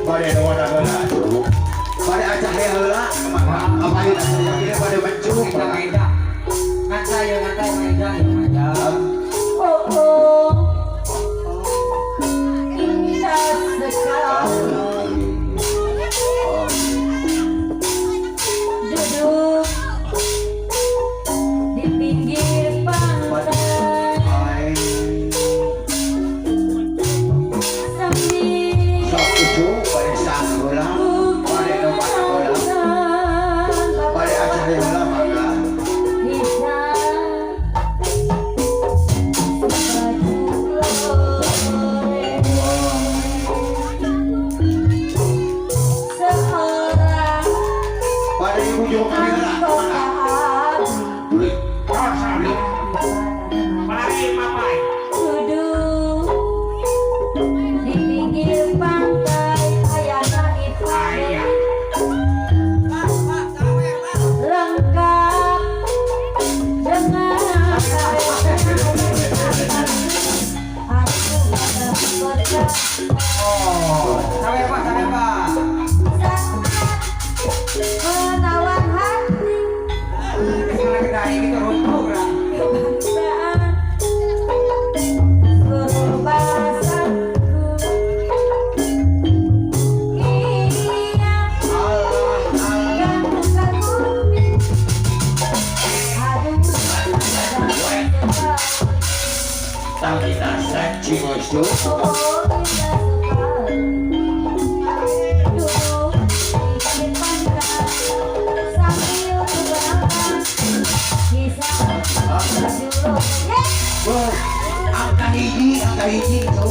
pada nuan heula pada acah heula apa ini pada mencung beda ngan saya macam oh indah sekali duduk di pinggir pantai sambil sok cucu pada sang heula pada nuan heula pada acah heula mangga menawan hati kebangsaan berbahasaku iya yang kagumi aduh tapi rasa cingosuk oh angka hiji itu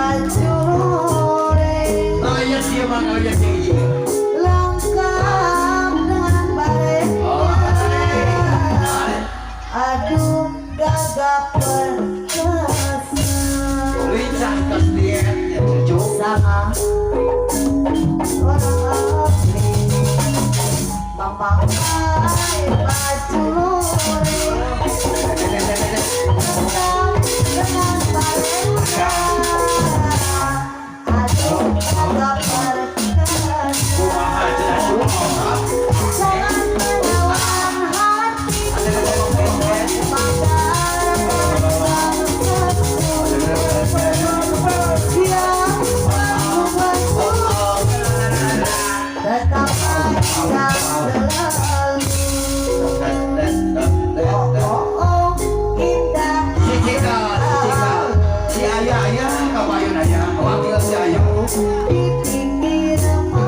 Ayat dia bang, ayat dia. Lengkap dengan baretnya. Aduh gagap perkasa. Lincah kas dia yang cucu. Sama orang asli memakai baju lurik. Lengkap dengan baretnya. Aduh gagap perkasa. Jangan menawan hati. Tetap indah selalu. Oh, indah selalu. Si ayah, kabayun ayah, wakil si ayah. Di pinggirmu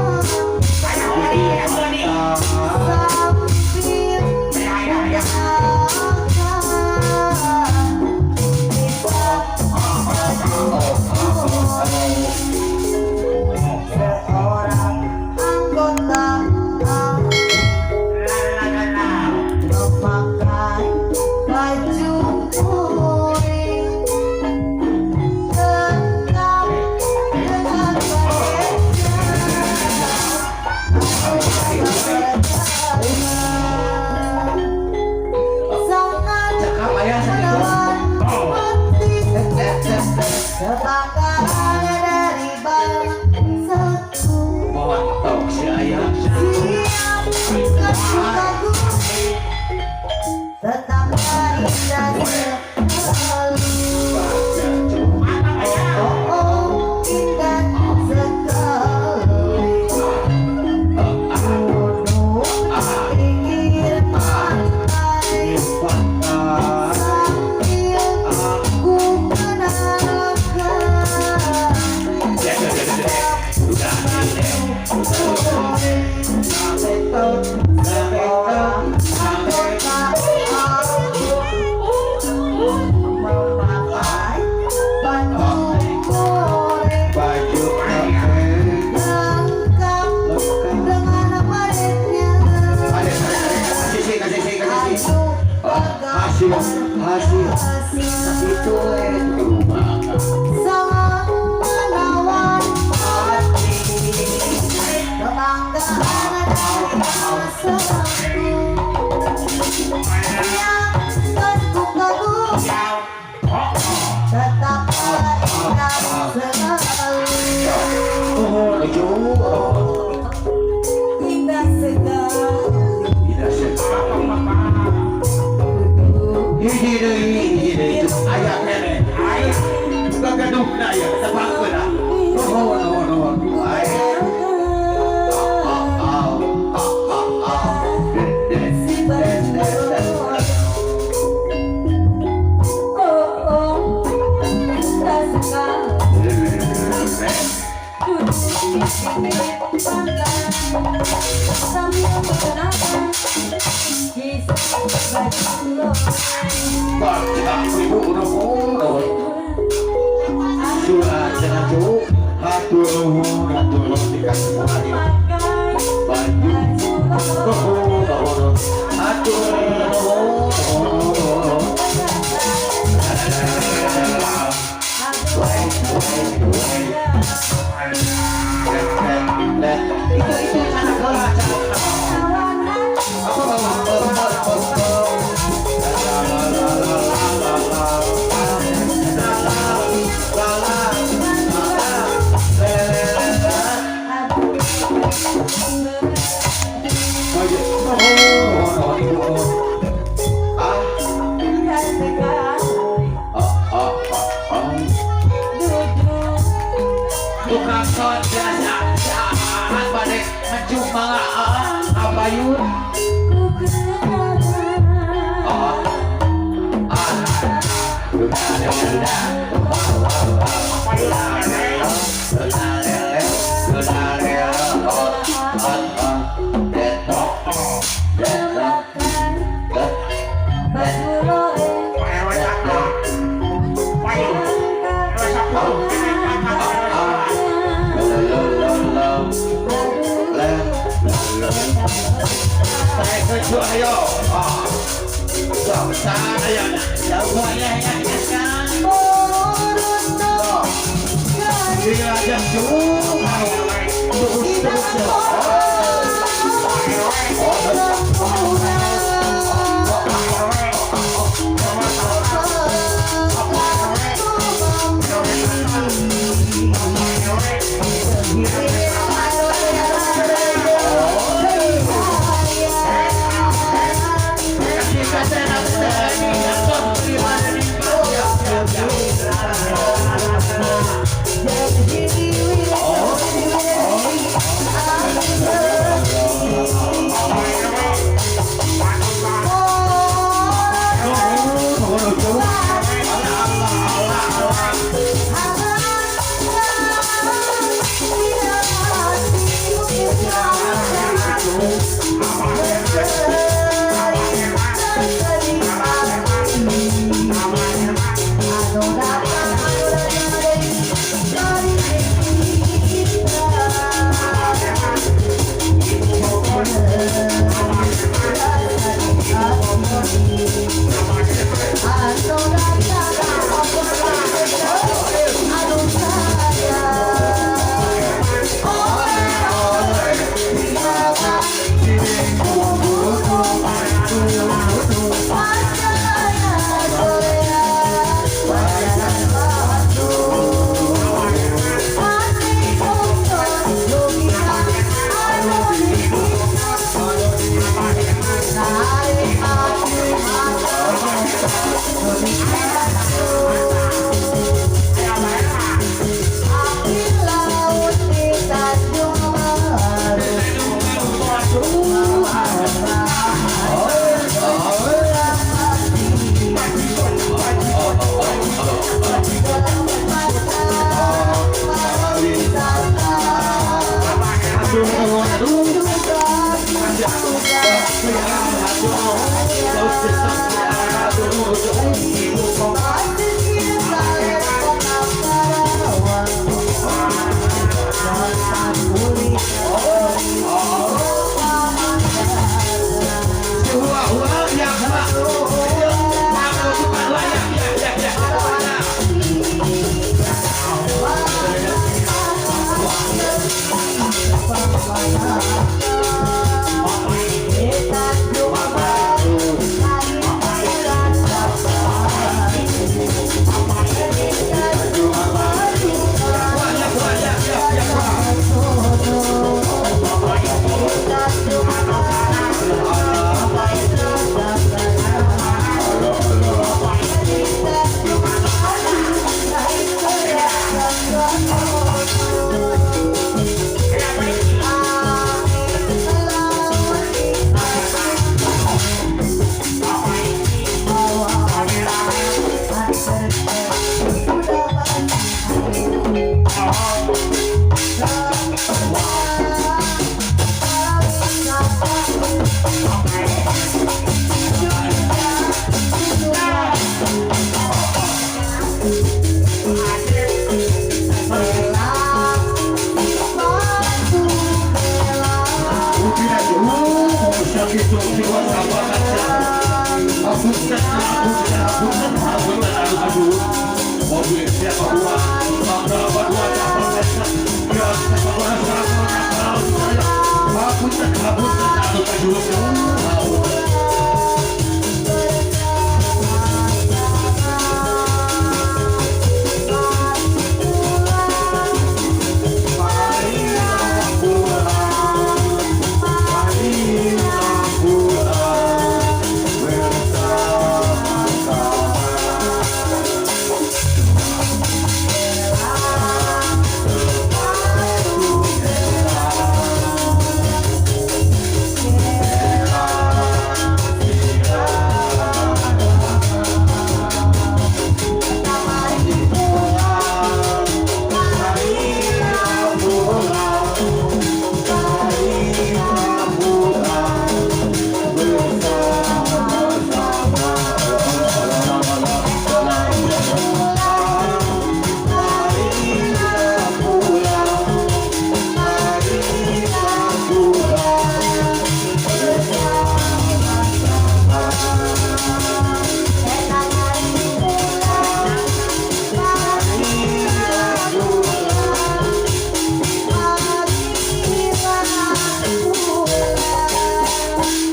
sampir seorang anggota memakai baju kuning lengkap dengan sangat Cakap ayah sakit. kebakaran dari bangsaku. Mantap si ayah. Siap kekasihku tetap indah selalu. Oh, indah sekali. Duduk pinggir pantai sambil ku menanamkan seorang anggota memakai baju kuning Baju lengkap dengan baretnya. kasih. Aduh Hasil. Itu rumah. sangat menawan hati. Kebanggaan dari bangsaku yang terkagum tetap indah sekali. Indah sekali. Tidak sekali. Hiji deui itu ayah nenek. Ayah. Gagaduh na ayah, tebakkeun ah. Nuhun. Ayah. Oh, indah sekali. Sambil mengenakan kisah baju Baca ibu nuhun. Surat dengan cu. Hatur nuhun dikasih hari. Baju. Nuhun. Hatur nuhun. Itu anak bola. Tukang soda jahat balik menjumpa abayun. Saya semuanya ingatkan. Dia yang jauh.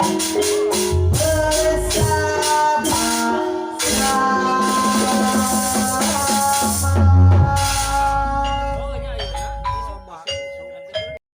Thank